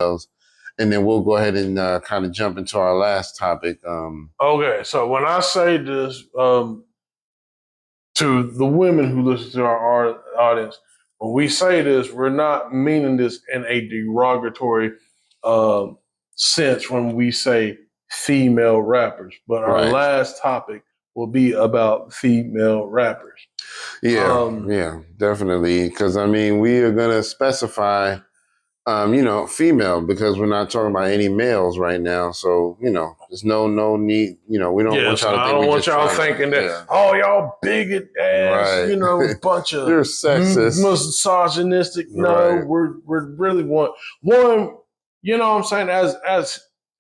and then we'll go ahead and kind of jump into our last topic. Okay, so when I say this to the women who listen to our audience, when we say this, we're not meaning this in a derogatory um, sense when we say female rappers. But our Right. last topic will be about female rappers. Yeah, definitely. Because I mean, we are gonna specify, female because we're not talking about any males right now. So there's no need. We don't want y'all to think I don't want y'all thinking that. Oh, y'all bigot ass, right. bunch of you're sexist, misogynistic. No, right. we're really one. You know what I'm saying?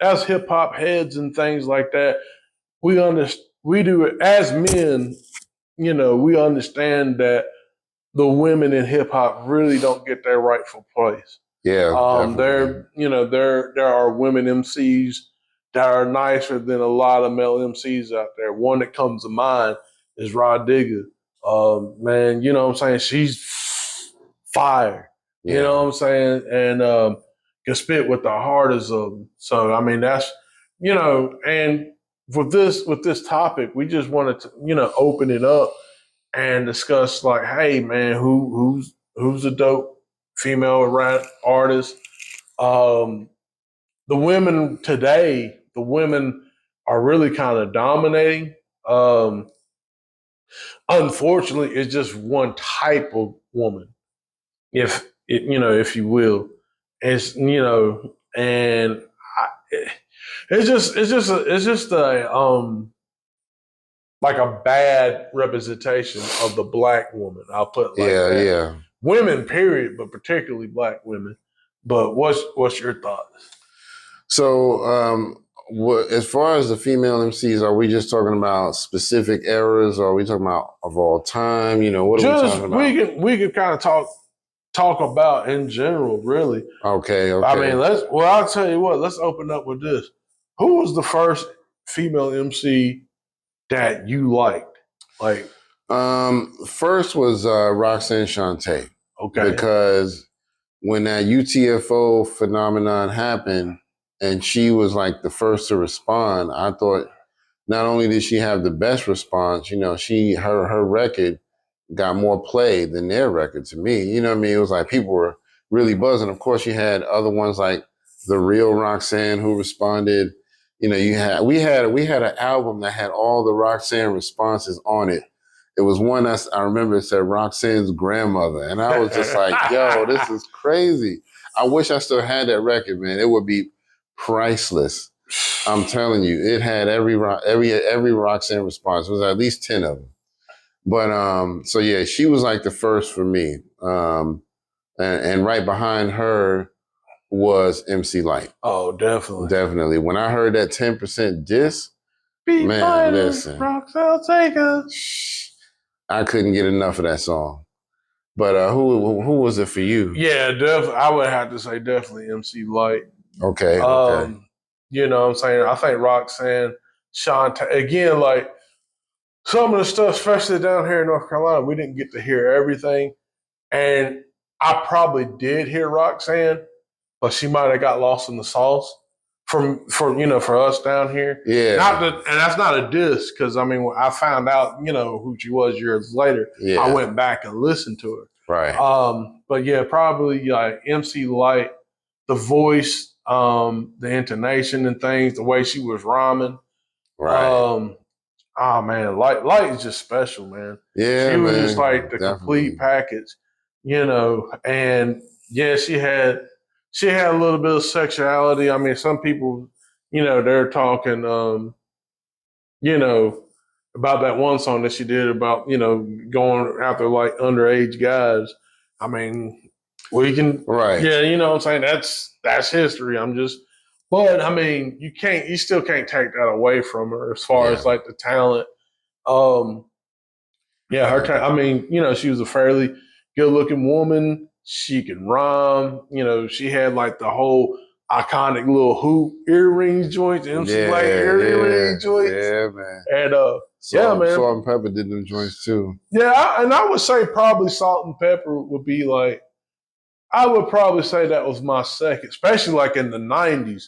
As hip hop heads and things like that, we do it as men. We understand that the women in hip hop really don't get their rightful place. Yeah, there are women MCs that are nicer than a lot of male MCs out there. One that comes to mind is Rod Digger. Man, you know what I'm saying? She's fire. Yeah. You know what I'm saying? And can spit with the hardest of them. So I mean that's and with this topic, we just wanted to, open it up and discuss like, hey man, who's a dope female rap artist? The women today, the women are really kind of dominating. Unfortunately, it's just one type of woman, if you will. It's and it's just a like a bad representation of the black woman. I'll put it like that. Yeah. Women, period, but particularly black women. But what's your thoughts? So, as far as the female MCs, are we just talking about specific eras, or are we talking about of all time? What are we talking about? We can kind of talk about in general, really. Okay. I mean, I'll tell you what. Let's open up with this. Who was the first female MC that you liked? Like, first was Roxanne Shante. Okay. Because when that UTFO phenomenon happened, and she was like the first to respond, I thought not only did she have the best response, her record got more play than their record to me. You know what I mean? It was like people were really buzzing. Of course, you had other ones like The Real Roxanne who responded. We had an album that had all the Roxanne responses on it. It was one I remember it said Roxanne's grandmother. And I was just like, yo, this is crazy. I wish I still had that record, man. It would be priceless. I'm telling you, it had every Roxanne response. It was at least 10 of them. But so yeah, she was like the first for me. And right behind her was MC Lyte. Oh, definitely. Definitely. When I heard that 10% diss, man, listen. Roxanne, take us. I couldn't get enough of that song. But who was it for you? Yeah, definitely. I would have to say definitely MC Lyte. Okay. You know what I'm saying? I think Roxanne, Shante, again, like some of the stuff, especially down here in North Carolina, we didn't get to hear everything. And I probably did hear Roxanne, but she might have got lost in the sauce for us down here. Yeah. And that's not a diss, because I mean, I found out, who she was years later. Yeah. I went back and listened to her. Right. But yeah, probably like MC Lyte, the voice, the intonation and things, the way she was rhyming. Right. Oh man, Lyte is just special, man. Yeah, she was man, just like the complete package, And yeah, she had a little bit of sexuality. I mean, some people, they're talking, about that one song that she did about, going after like underage guys. I mean, we can, right? Yeah, you know what I'm saying? That's history. But I mean, you still can't take that away from her as far as like the talent. I mean, she was a fairly good looking woman. She can rhyme. She had like the whole iconic little hoop earring joints, MC Lyte earring joints. Yeah, man. And man. Salt and Pepper did them joints too. Yeah, and I would say probably Salt and Pepper would be like I would probably say that was my second, especially like in the '90s.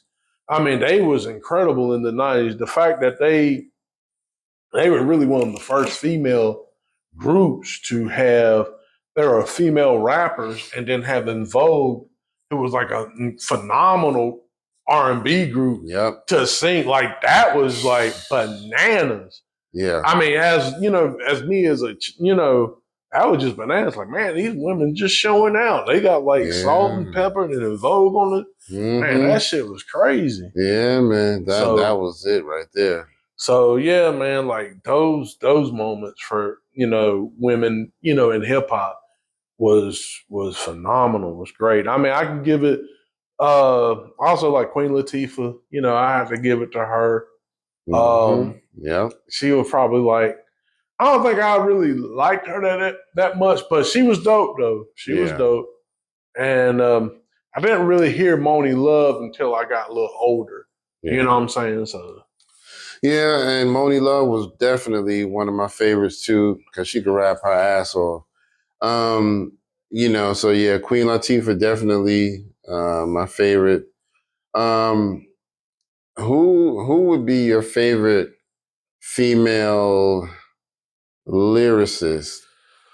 I mean, they was incredible in the '90s. The fact that they were really one of the first female groups to have. There are female rappers, and then have En Vogue, who was like a phenomenal R&B group Yep. to sing. Like that was like bananas. Yeah. I mean, as you know, as me as a I was just bananas. Like, man, these women just showing out. They got like salt and pepper and En Vogue on it. Man, that shit was crazy. Yeah, man. That was it right there. So yeah, man, like those moments for women, in hip hop was phenomenal. Was great. I mean, I can give it. Also like Queen Latifah, I have to give it to her. Yeah, she was probably like. I don't think I really liked her that much, but she was dope though. She was dope, and I didn't really hear Monie Love until I got a little older. Yeah. You know what I'm saying? So. Yeah, and Monie Love was definitely one of my favorites too, because she could rap her ass off. So yeah, Queen Latifah definitely my favorite. Who would be your favorite female lyricist?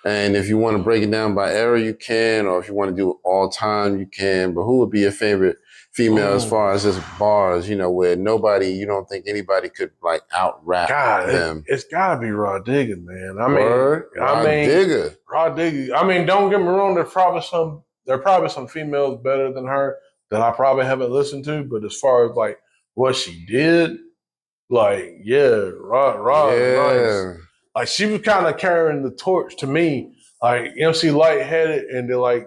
And if you want to break it down by era, you can, or if you want to do it all time, you can. But who would be your favorite female as far as just bars, where you don't think anybody could like out rap them? It's gotta be Rah Digga, man. I mean, Rah Digga. Rah Digga. I mean, don't get me wrong. There are probably some females better than her that I probably haven't listened to. But as far as like what she did, like Rah, nice. Like she was kind of carrying the torch to me. Like MC Lyte had it, and then like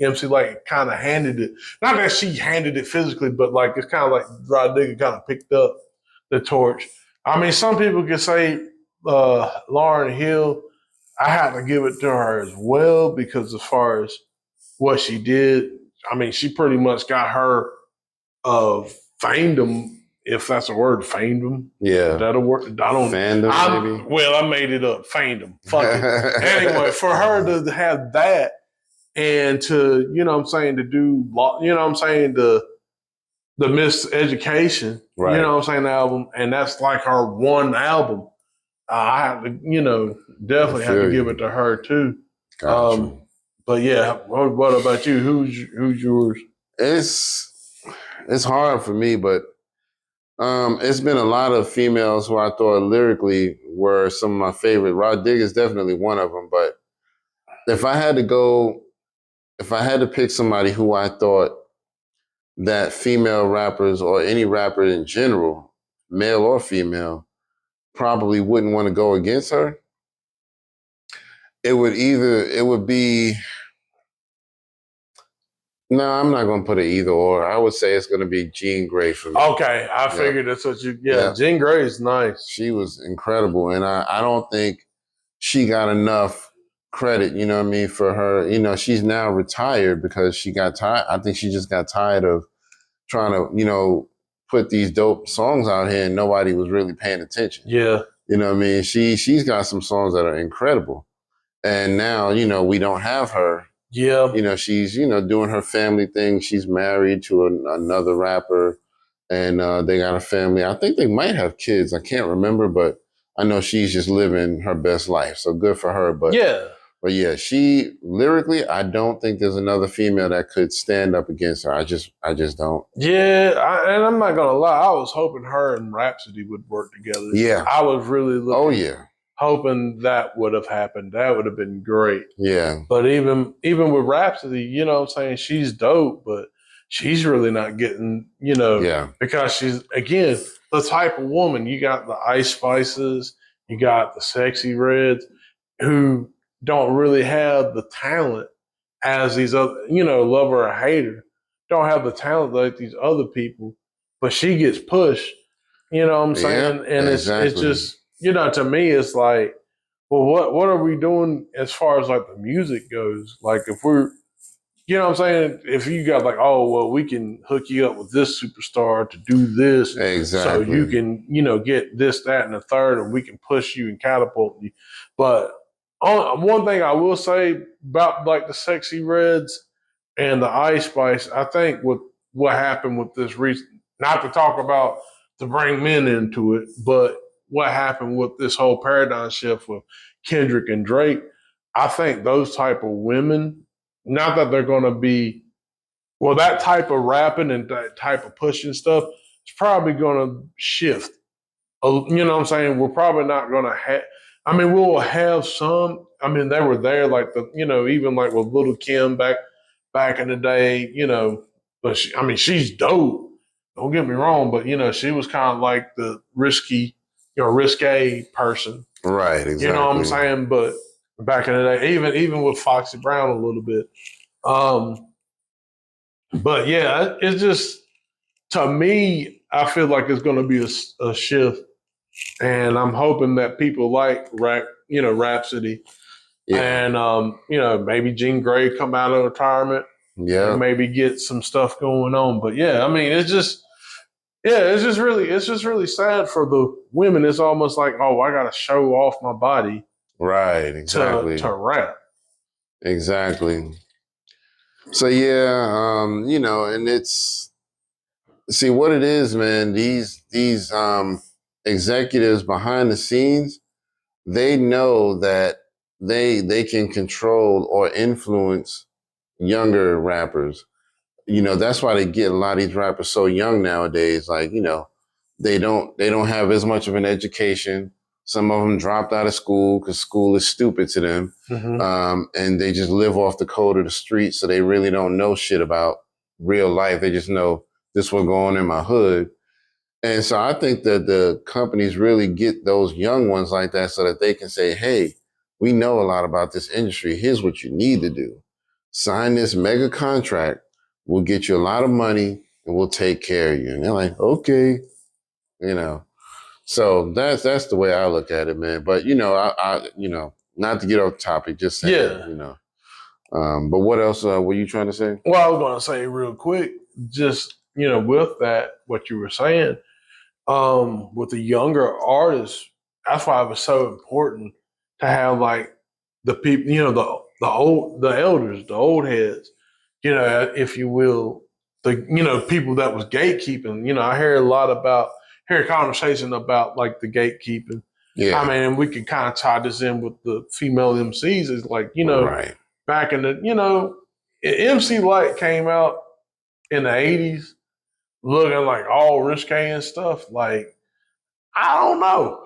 MC Lyte kind of handed it. Not that she handed it physically, but like it's kind of like Rah Digga kind of picked up the torch. I mean, some people could say Lauryn Hill. I have to give it to her as well because as far as what she did, I mean, she pretty much got her fandom. If that's a word, fandom. Yeah. Is that a word? I don't. Fandom, maybe? Well, I made it up. Fandom. Fuck it. Anyway, for her to have that and to, to do, the Miseducation, right. the album, and that's like her one album. I have to, definitely have to give it to her too. Gotcha. But yeah, what about you? Who's yours? It's hard for me, but it's been a lot of females who I thought lyrically were some of my favorite. Rah Digga is definitely one of them. But if I had to pick somebody who I thought that female rappers or any rapper in general, male or female, probably wouldn't want to go against her, it would be. No, I'm not going to put it either or. I would say it's going to be Jean Grae for me. Okay, I figured that's what you. Yeah, Jean Grae is nice. She was incredible, and I don't think she got enough credit. You know what I mean, for her. She's now retired because she got tired. I think she just got tired of trying to put these dope songs out here, and nobody was really paying attention. Yeah, you know what I mean. She's got some songs that are incredible, and now we don't have her. Yeah. She's, doing her family thing. She's married to another rapper and they got a family. I think they might have kids. I can't remember, but I know she's just living her best life. So good for her. But yeah, she lyrically, I don't think there's another female that could stand up against her. I just don't. Yeah. And I'm not going to lie. I was hoping her and Rhapsody would work together. Yeah. I was really looking. Oh, yeah. Hoping that would have happened. That would have been great. Yeah. But even with Rhapsody, what I'm saying, she's dope, but she's really not getting, because she's, again, the type of woman. You got the Ice Spices, you got the Sexy Reds, who don't really have the talent as these other, lover or hater, don't have the talent like these other people, but she gets pushed, you know what I'm saying? And exactly. It's just, to me, it's like, well, what are we doing as far as like the music goes? Like if we're, what I'm saying? If you got like, oh, well, we can hook you up with this superstar to do this. Exactly. So you can, get this, that, and the third, and we can push you and catapult you. But one thing I will say about like the Sexy Reds and the Ice Spice. I think with what happened with this recent, not to talk about to bring men into it, but what happened with this whole paradigm shift with Kendrick and Drake. I think those type of women, not that they're going to be, well, that type of rapping and that type of pushing stuff is probably going to shift. You know what I'm saying? We're probably not going to have, I mean, we'll have some. I mean, they were there, like even like with Little Kim back in the day, but I mean, she's dope. Don't get me wrong, but she was kind of like the risque person. Right, exactly. You know what I'm saying? But back in the day, even with Foxy Brown a little bit. But yeah, it's just, to me, I feel like it's going to be a shift, and I'm hoping that people like Rhapsody, and maybe Jean Grey come out of retirement, and maybe get some stuff going on. But yeah, I mean, it's just really sad for the women. It's almost like, oh, I got to show off my body, right? Exactly. To rap, exactly. So yeah, and it's, see what it is, man. These executives behind the scenes, they know that they can control or influence younger rappers. That's why they get a lot of these rappers so young nowadays. Like, they don't have as much of an education. Some of them dropped out of school because school is stupid to them. Mm-hmm. And they just live off the code of the street. So they really don't know shit about real life. They just know this will go on in my hood. And so I think that the companies really get those young ones like that so that they can say, hey, we know a lot about this industry. Here's what you need to do. Sign this mega contract. We'll get you a lot of money and we'll take care of you. And they're like, okay, So that's the way I look at it, man. But I not to get off topic, just saying, but what else were you trying to say? Well, I was going to say real quick, just with that, what you were saying, with the younger artists, that's why it was so important to have like the people, the elders, the old heads, if you will, the people that was gatekeeping. I hear a conversation about like the gatekeeping. Yeah. I mean, and we could kind of tie this in with the female MCs. Is like, right. Back in the, MC Light came out in the 80s looking like all risque and stuff. Like, I don't know.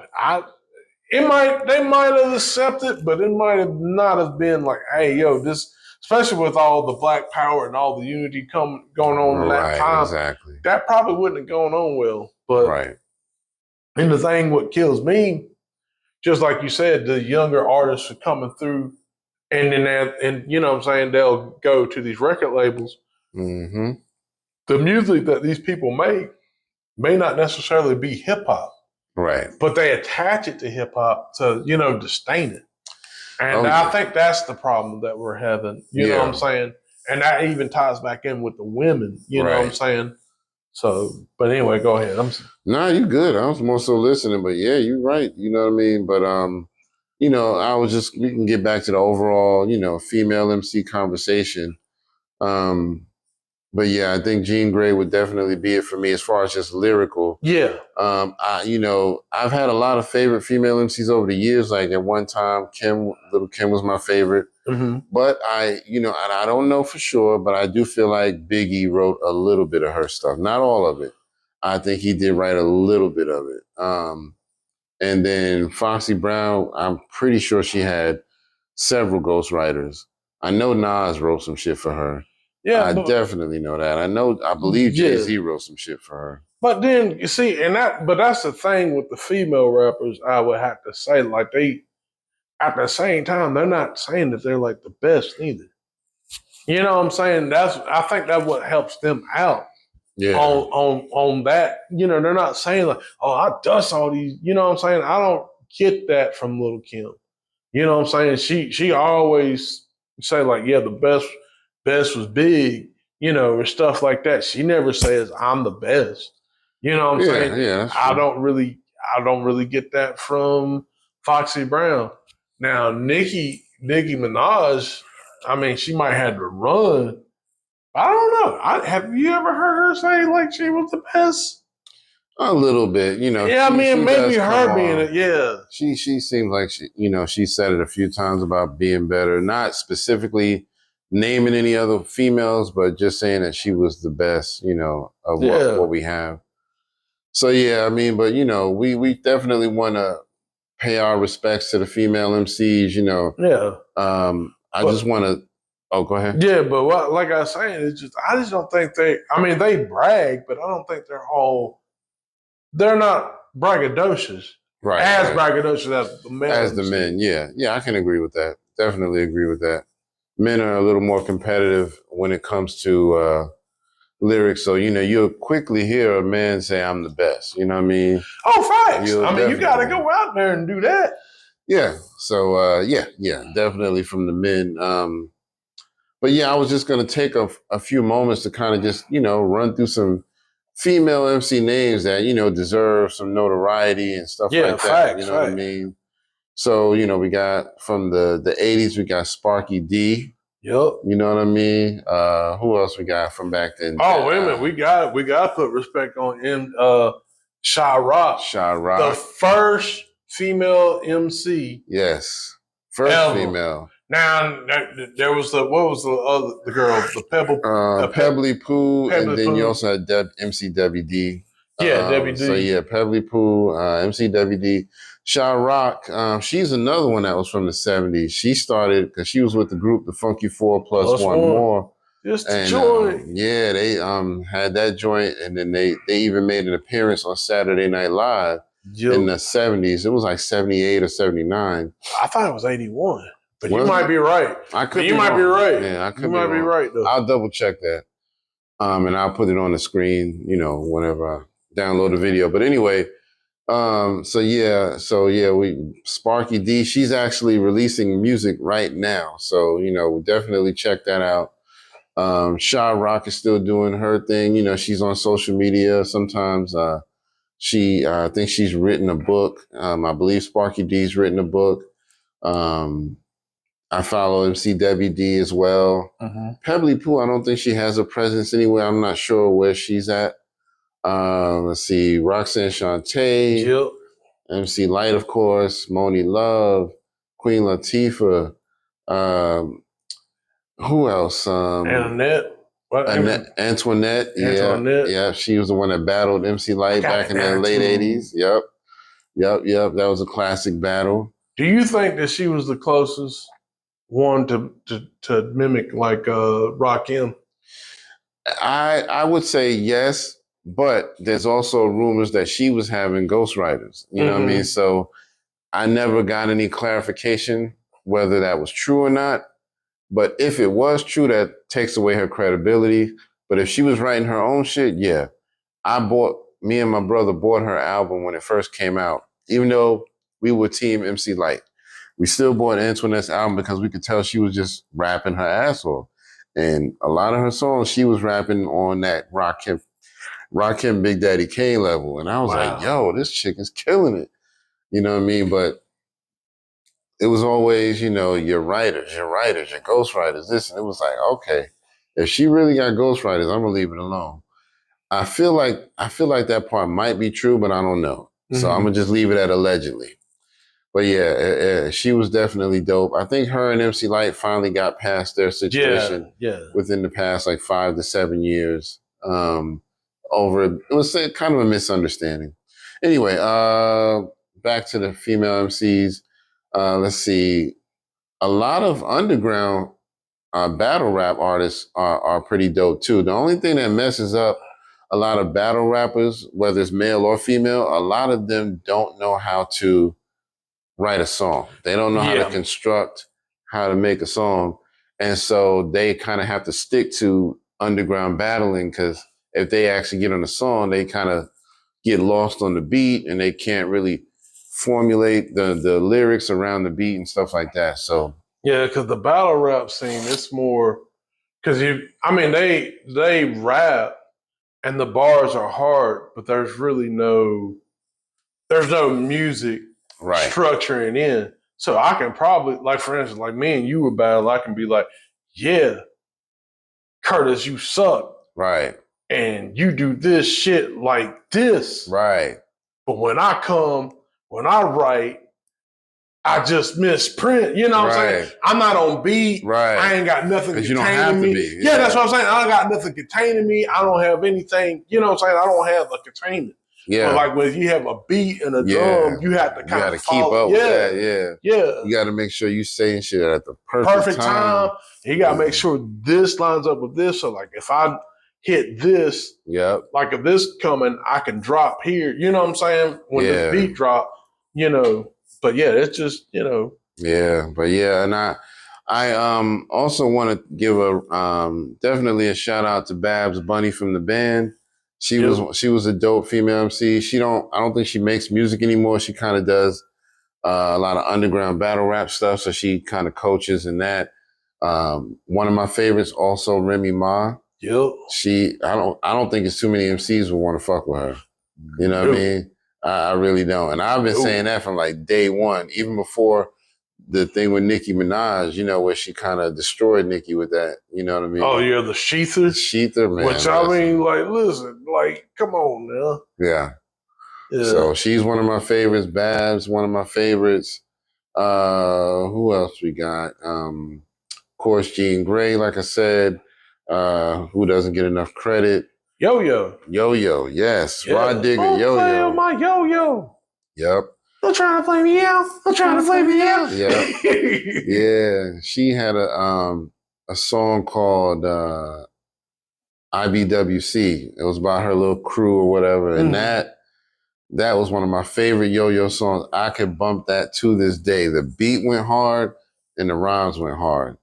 They might have accepted, but it might have not have been like, hey, yo, this, especially with all the Black Power and all the unity going on in that time. Exactly. That probably wouldn't have gone on well. But right. And the thing what kills me, just like you said, the younger artists are coming through, and then they'll go to these record labels. Mm-hmm. The music that these people make may not necessarily be hip hop. Right. But they attach it to hip hop to, disdain it. And I think that's the problem that we're having. You know what I'm saying? And that even ties back in with the women. You know what I'm saying? So, but anyway, go ahead. Nah, you good. I was more so listening, but yeah, you're right. You know what I mean? But, we can get back to the overall, female MC conversation. But yeah, I think Jean Grey would definitely be it for me as far as just lyrical. Yeah. I've had a lot of favorite female MCs over the years. Like at one time, Little Kim was my favorite. Mm-hmm. But I don't know for sure, but I do feel like Biggie wrote a little bit of her stuff. Not all of it. I think he did write a little bit of it. And then Foxy Brown, I'm pretty sure she had several ghostwriters. I know Nas wrote some shit for her. Yeah, I definitely know that. I believe Jay-Z wrote some shit for her. But then you see, but that's the thing with the female rappers, I would have to say, like at the same time, they're not saying that they're like the best either. You know what I'm saying? I think that's what helps them out. Yeah. On that, they're not saying like, oh, I dust all these. You know what I'm saying? I don't get that from Little Kim. You know what I'm saying? She always say like, yeah, the best was big, or stuff like that. She never says I'm the best. You know what I'm saying? Yeah, I don't really get that from Foxy Brown. Now, Nicki Minaj, I mean, she might have to run, I don't know. Have you ever heard her say like she was the best? A little bit, Yeah, I mean, she maybe does come her being off. it. Yeah, She seems like she said it a few times about being better, not specifically naming any other females, but just saying that she was the best, of yeah, what we have. So yeah, I mean, but we definitely want to pay our respects to the female MCs. yeah. I But just want to. Oh, go ahead. yeah, but what, like I was saying, I just don't think they. I mean, they brag, but I don't think they're all. They're not braggadocious Right, as right. braggadocious as the male As the MC. men, yeah, yeah, I can agree with that. Definitely agree with that. Men are a little more competitive when it comes to lyrics. So you'll quickly hear a man say, "I'm the best." You know what I mean? Oh, facts. You'll I mean, you got to definitely, go out there and do that. yeah. So yeah, definitely from the men. But yeah, I was just gonna take a few moments to kind of just run through some female MC names that deserve some notoriety and stuff Yeah, like that. You facts, know what I facts. mean? So we got from the '80s, we got Sparky D. Yep. You know what I mean? Who else we got from back then? Oh, wait a minute. We got to put respect on Shy Rock, Shy the Rock. first female MC Yes. First ever. female. Now there was what was the girl, the Pebbly Pooh, and Pebbly then you Pooh. also had MCWD. Yeah, Debbie So D. yeah, Pebbly Pooh, MCWD. Shy Rock, she's another one that was from the 70s. She started because she was with the group The Funky Four plus Plus one one. more. Just the And joint. yeah, they had that joint, and then they even made an appearance on Saturday Night Live in the 70s. It was like 78 or 79. I thought it was 81. But you Was might it? be right. I could You be might wrong. be right. Yeah, I could You be might wrong. be right though. I'll double check that. And I'll put it on the screen, whenever I download the video. But anyway, we Sparky D, she's actually releasing music right now. So, we'll definitely check that out. Shy Rock is still doing her thing. She's on social media. Sometimes I think she's written a book. I believe Sparky D's written a book. I follow MCWD as well. Mm-hmm. Pebbly Pooh, I don't think she has a presence anywhere. I'm not sure where she's at. Let's see, Roxanne Shante, Yep. MC Light, of course, Moni Love, Queen Latifah. Who else? Annette. What? Antoinette. Antoinette. Yeah. She was the one that battled MC Light back in the late '80s. Yep. That was a classic battle. Do you think that she was the closest one to mimic like Rakim? I would say yes, but there's also rumors that she was having ghostwriters. You know what I mean? So I never got any clarification whether that was true or not. But if it was true, that takes away her credibility. But if she was writing her own shit, yeah. Me and my brother bought her album when it first came out, even though we were team MC Light. We still bought Antoinette's album because we could tell she was just rapping her ass off. And a lot of her songs, she was rapping on that Rakim Big Daddy Kane level. And I was like, yo, this chick is killing it. You know what I mean? But it was always, your writers, your ghostwriters, this. And it was like, okay, if she really got ghostwriters, I'm gonna leave it alone. I feel like that part might be true, but I don't know. So I'm gonna just leave it at allegedly. But yeah, she was definitely dope. I think her and MC Light finally got past their situation within the past like 5 to 7 years. It was kind of a misunderstanding. Anyway, back to the female MCs. Let's see. A lot of underground battle rap artists are pretty dope too. The only thing that messes up a lot of battle rappers, whether it's male or female, a lot of them don't know how to write a song. They don't know how to construct, how to make a song. And so they kind of have to stick to underground battling because if they actually get on a song, they kind of get lost on the beat and they can't really formulate the lyrics around the beat and stuff like that. So yeah, because the battle rap scene, it's more because they rap and the bars are hard, but there's no music structuring in. So I can probably, like for instance, like me and you were battle, I can be like, yeah, Curtis, you suck. Right. And you do this shit like this. Right. But when I write, I just misprint. You know what I'm saying? I'm not on beat. Right. I ain't got nothing containing you don't have me. To be. Yeah, that's what I'm saying. I got nothing containing me. I don't have anything. You know what I'm saying? I don't have a containment. Yeah. But like when you have a beat and a drum, you have to kind of keep up with that. Yeah. You got to make sure you saying shit at the perfect time. You got to make sure this lines up with this. So like if I hit this, like if this coming, I can drop here. You know what I'm saying? When the beat drop, you know. But yeah, it's just, you know. Yeah, but yeah, and I also want to give a definitely a shout out to Babs Bunny from the band. She was a dope female MC. I don't think she makes music anymore. She kind of does a lot of underground battle rap stuff, so she kind of coaches in that. One of my favorites also Remy Ma. Yep. I don't think it's too many MCs who want to fuck with her. You know what I mean? I really don't. And I've been saying that from like day one, even before the thing with Nicki Minaj, you know, where she kind of destroyed Nicki with that. You know what I mean? Oh, yeah, the Sheether? Sheether, man. Which I mean, like, listen, like, come on now. Yeah. So she's one of my favorites. Babs, one of my favorites. Who else we got? Of course, Jean Grae, like I said, who doesn't get enough credit. Yo-Yo, yes. Yeah. Rod Digger, Yo-Yo. Play on my Yo-Yo. Yep. They're trying to play me out. Yeah. Yeah. She had a song called IBWC. It was about her little crew or whatever. And that was one of my favorite Yo-Yo songs. I could bump that to this day. The beat went hard and the rhymes went hard.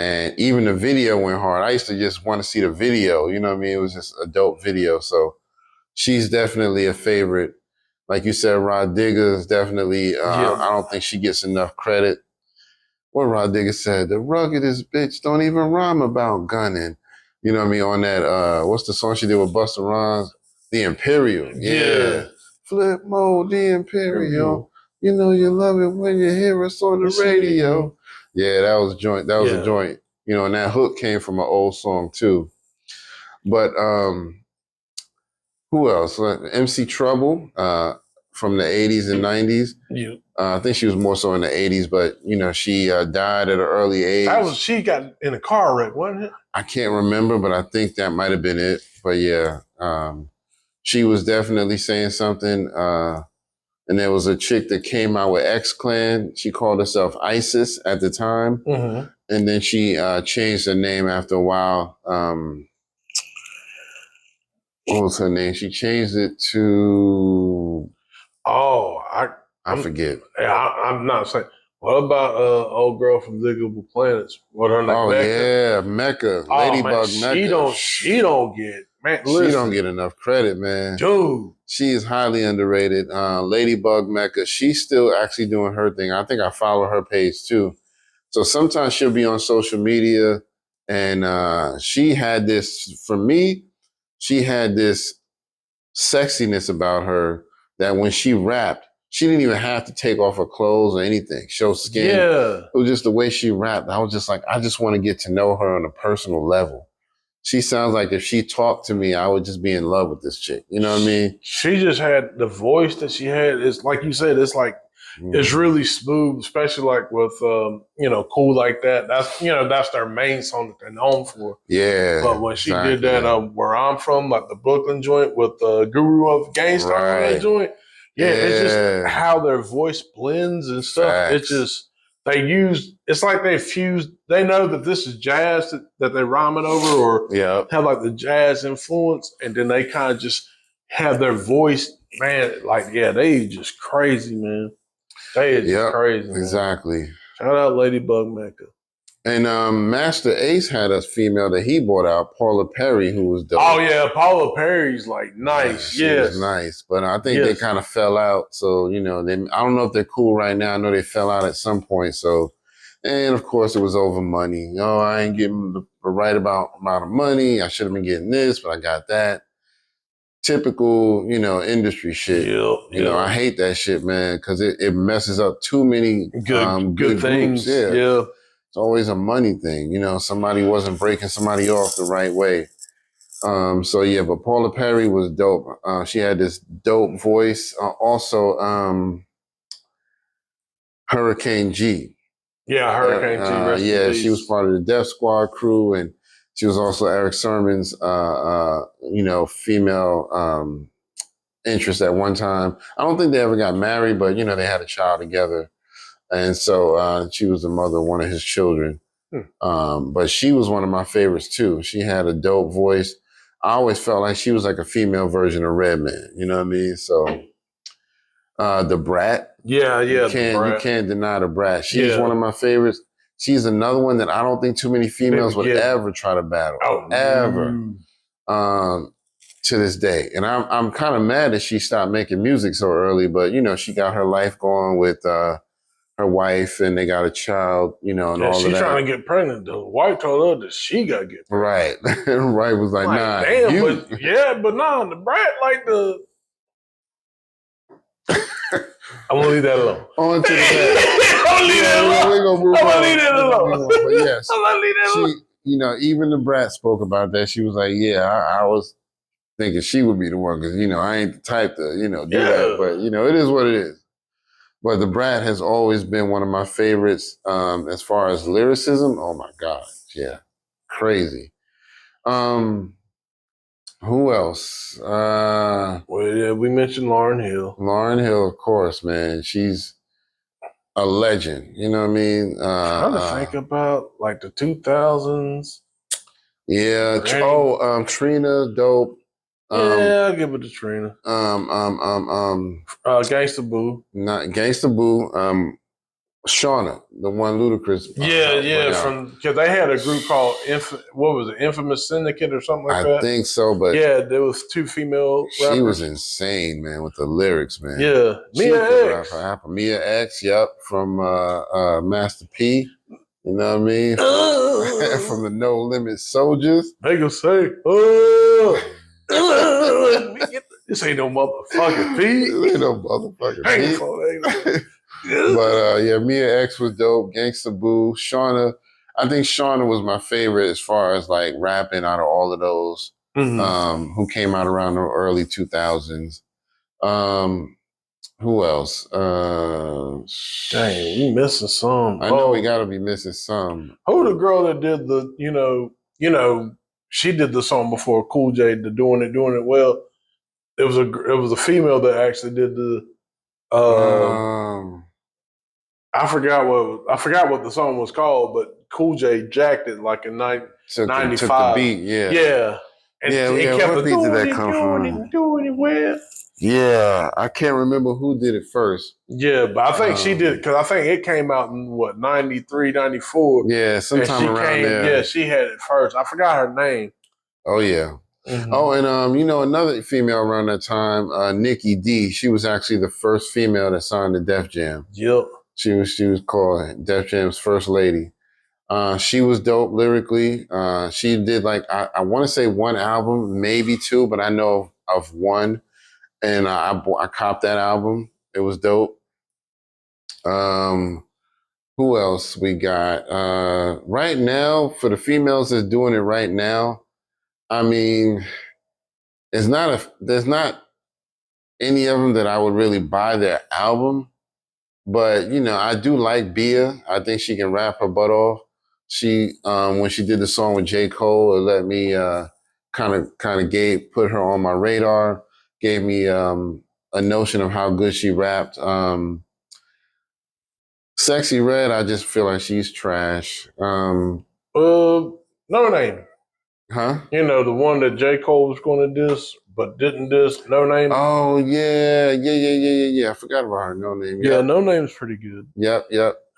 And even the video went hard. I used to just want to see the video. You know what I mean? It was just a dope video. So she's definitely a favorite. Like you said, Rod Digger is definitely, I don't think she gets enough credit. What Rod Digger said, the ruggedest bitch don't even rhyme about gunning. You know what I mean? On that, what's the song she did with Busta Rhymes? The Imperial. Yeah. Flip mode, the Imperial. You know you love it when you hear us on the radio. Yeah, that was a joint. That was a joint. You know, and that hook came from an old song too. But who else? MC Trouble from the 80s and 90s. Yeah. I think she was more so in the 80s, but you know, she died at an early age. She got in a car wreck, wasn't it? I can't remember, but I think that might have been it. But yeah, she was definitely saying something. And there was a chick that came out with X-Clan. She called herself ISIS at the time. Mm-hmm. And then she changed her name after a while. What was her name? She changed it to... I forget. I'm not saying... What about old girl from Digable Planets? What her name? Mecca? Yeah, Mecca. Ladybug Mecca. She don't get... Man, she don't get enough credit, man. Dude. She is highly underrated. Ladybug Mecca, she's still actually doing her thing. I think I follow her page too. So sometimes she'll be on social media and she had this, for me, she had this sexiness about her that when she rapped, she didn't even have to take off her clothes or anything, show skin. Yeah. It was just the way she rapped. I was just like, I just want to get to know her on a personal level. She sounds like if she talked to me, I would just be in love with this chick. You know what I mean? She just had the voice that she had. It's like you said, it's like, it's really smooth, especially like with, Cool Like That. That's their main song that they're known for. Yeah. But when she did that, Where I'm From, like the Brooklyn joint with the Guru of Gangsta on that joint. Yeah, it's just how their voice blends and stuff. Facts. It's just, it's like they fused, they know that this is jazz that they're rhyming over or have like the jazz influence. And then they kind of just have their voice, man, like, they just crazy, man. They is just crazy. Man. Exactly. Shout out Ladybug Mecca. And Master Ace had a female that he brought out, Paula Perry, who was dope. Oh, yeah. Paula Perry's like nice. She was nice. But I think they kind of fell out. So, I don't know if they're cool right now. I know they fell out at some point. So, and of course, it was over money. I ain't getting the right amount of money. I should have been getting this, but I got that. Typical, industry shit. I hate that shit, man, because it messes up too many good things. Yeah. So always a money thing. You know, somebody wasn't breaking somebody off the right way. So yeah, but Paula Perry was dope. She had this dope voice. Also, Hurricane G. Yeah, Hurricane G. Rest in Yeah, peace. she was part of the Death Squad crew, and she was also Eric Sermon's, female interest at one time. I don't think they ever got married, but they had a child together, and so she was the mother of one of his children. But she was one of my favorites too. She had a dope voice. I always felt like she was like a female version of Redman. You know what I mean? So the Brat. Yeah, You can't deny the Brat. She's one of my favorites. She's another one that I don't think too many females would ever try to battle. Ever. To this day. And I'm kind of mad that she stopped making music so early, but she got her life going with her wife, and they got a child, and all of that. She's trying to get pregnant. The wife told her that she got to get pregnant. Right. Right was like, nah. Damn, but nah, the Brat like the... I'm gonna leave that alone. On to the next. I'm gonna leave that alone. We're gonna move on. I'm gonna leave that alone. But yes, I'm gonna leave that alone. Even the Brat spoke about that. She was like, yeah, I was thinking she would be the one because, I ain't the type to, do that. But, it is what it is. But the Brat has always been one of my favorites as far as lyricism. Oh, my God. Yeah. Crazy. Who else? Well, yeah, we mentioned Lauryn Hill. Lauryn Hill, of course, man. She's a legend. You know what I mean? I'm trying to think about like the 2000s. Yeah. Trina, dope. I'll give it to Trina. Gangsta Boo. Not Gangsta Boo. Shauna, the one Ludacris. Because they had a group called Infamous Syndicate or something like that. I think so, but there was two female rappers. She was insane, man, with the lyrics, man. Yeah, Mia X. Mia X, yep, from Master P. You know what I mean? From the No Limit Soldiers. They gonna say, this ain't no motherfucking P. This ain't no motherfucking P. But Mia X was dope. Gangsta Boo. Shauna. I think Shauna was my favorite as far as like rapping out of all of those who came out around the early 2000s. Who else? Dang, we missing some. I know we gotta be missing some. Who the girl that did the, she did the song before Cool J, the Doing It Well. It was a female that actually did the I forgot what the song was called, but Cool J jacked it like in 95. Took the beat, yeah. Yeah. And it kept what beat did that come from? Doing it well. Yeah, I can't remember who did it first. Yeah, but I think she did, because I think it came out in 93, 94. Yeah, sometime around there. Yeah, she had it first. I forgot her name. Oh, yeah. Mm-hmm. Oh, and another female around that time, Nikki D. She was actually the first female that signed to Def Jam. Yep. She was called Def Jam's first lady. She was dope lyrically. She did I want to say one album, maybe two, but I know of one. And I copped that album. It was dope. Who else we got? Right now, for the females that's doing it right now, I mean, there's not any of them that I would really buy their album. But, I do like Bia. I think she can rap her butt off. She, when she did the song with J. Cole, it let me kind of put her on my radar. Gave me a notion of how good she rapped. Sexy Red, I just feel like she's trash. No Name. Huh? The one that J. Cole was going to diss, but didn't diss. No Name. Oh, yeah. I forgot about her. No Name. Yep. Yeah, No Name's pretty good. Yep.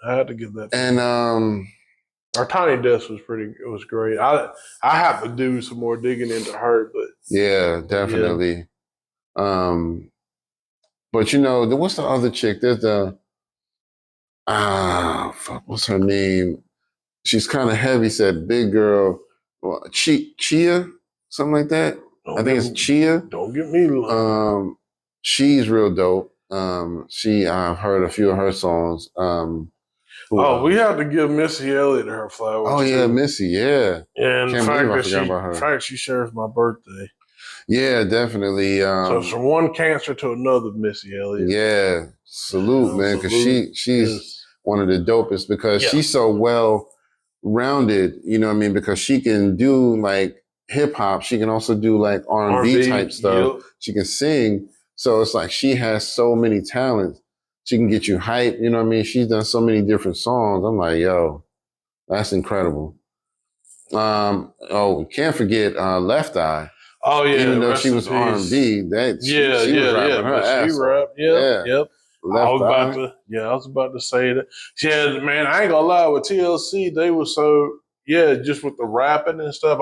I had to give that. And our Tiny Desk was great. I have to do some more digging into her, but yeah, definitely. Yeah. But what's the other chick? There's what's her name? She's kind of heavy set, big girl. Chia, something like that. I think it's Chia. Don't get me wrong. She's real dope. I've heard a few of her songs. Oh, we have to give Missy Elliott her flowers. Oh yeah, too. Missy. Yeah. And Can't believe I forgot about her. the fact she shares my birthday. Yeah, definitely. So it's from one cancer to another, Missy Elliott. Yeah, salute, man, because she's one of the dopest because she's so well rounded. You know what I mean? Because she can do like hip hop, she can also do like R&B type stuff. Yep. She can sing, so it's like she has so many talents. She can get you hype. You know what I mean? She's done so many different songs. I'm like, yo, that's incredible. Can't forget Left Eye. Oh yeah, even though she was R&B, she was rapping her ass off. Yep. I was about to say that. Yeah, man, I ain't gonna lie, with TLC, they were so just with the rapping and stuff.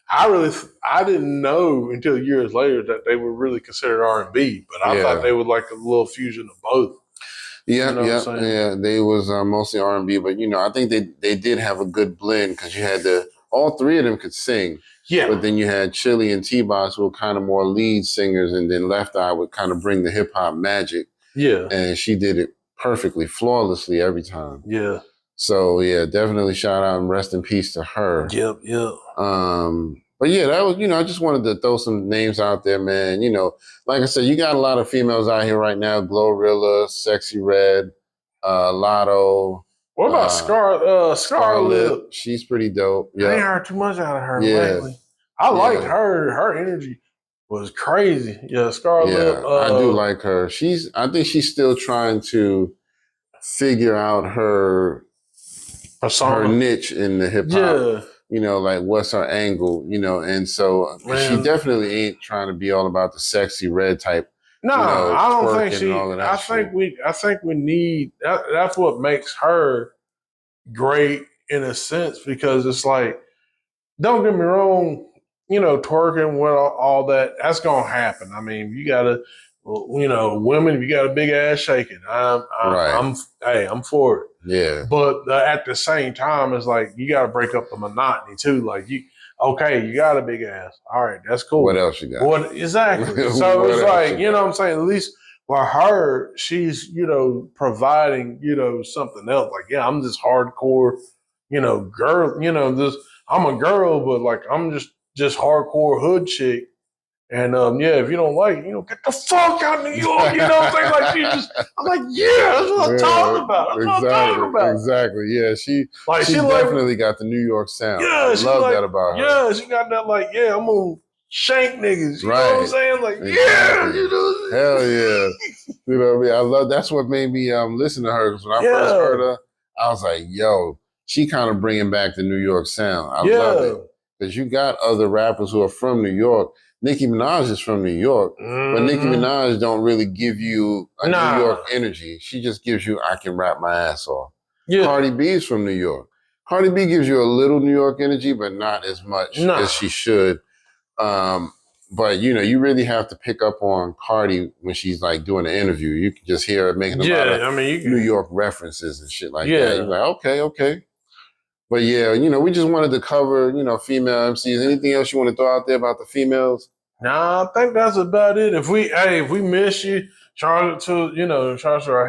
I didn't know until years later that they were really considered R&B, but I thought they were like a little fusion of both. Yeah, they was mostly R&B, but I think they did have a good blend because you had all three of them could sing. Yeah. But then you had Chili and T-Boz who were kind of more lead singers, and then Left Eye would kind of bring the hip hop magic. Yeah. And she did it perfectly, flawlessly every time. Yeah. So yeah, definitely shout out and rest in peace to her. Yep. But yeah, that was, I just wanted to throw some names out there, man. Like I said, you got a lot of females out here right now, Glorilla, Sexy Red, Lotto. What about Scarlett? She's pretty dope. Yeah. I ain't heard too much out of her lately. I liked her. Her energy was crazy. Yeah, Scarlett. Yeah, I do like her. I think she's still trying to figure out her niche in the hip hop. Yeah. Like what's her angle, and so she definitely ain't trying to be all about the Sexy Red type. No, I don't think she. I think we need that. That's what makes her great in a sense, because it's like, don't get me wrong, twerking with all that, that's gonna happen. I mean, you gotta, women, if you got a big ass shaking, I'm for it. Yeah. But at the same time, it's like you gotta break up the monotony too. Like you got a big ass. All right, that's cool. What else you got? Exactly. So it's like, what I'm saying? At least for her, she's, providing, something else. Like, I'm this hardcore, girl, I'm a girl, but like, I'm just hardcore hood chick. And if you don't like it, get the fuck out of New York. You know what I'm saying? Like I'm like, that's what I'm talking about. That's what I'm talking about. Exactly. Yeah, she definitely got the New York sound. Yeah, I love that about her. Yeah, she got that I'm gonna shank niggas. You know what I'm saying? Like, hell yeah. You know what I mean? I love that's what made me listen to her, because when I first heard her, I was like, yo, she kind of bringing back the New York sound. I love it. Because you got other rappers who are from New York. Nicki Minaj is from New York, but Nicki Minaj don't really give you a New York energy. She just gives you, I can rap my ass off. Yeah. Cardi B is from New York. Cardi B gives you a little New York energy, but not as much as she should. But you really have to pick up on Cardi when she's like doing an interview. You can just hear her making a lot of New York references and shit like that. You're like, okay. But we just wanted to cover, female MCs. Anything else you want to throw out there about the females? Nah, I think that's about it. If we miss you, charge it to, charge our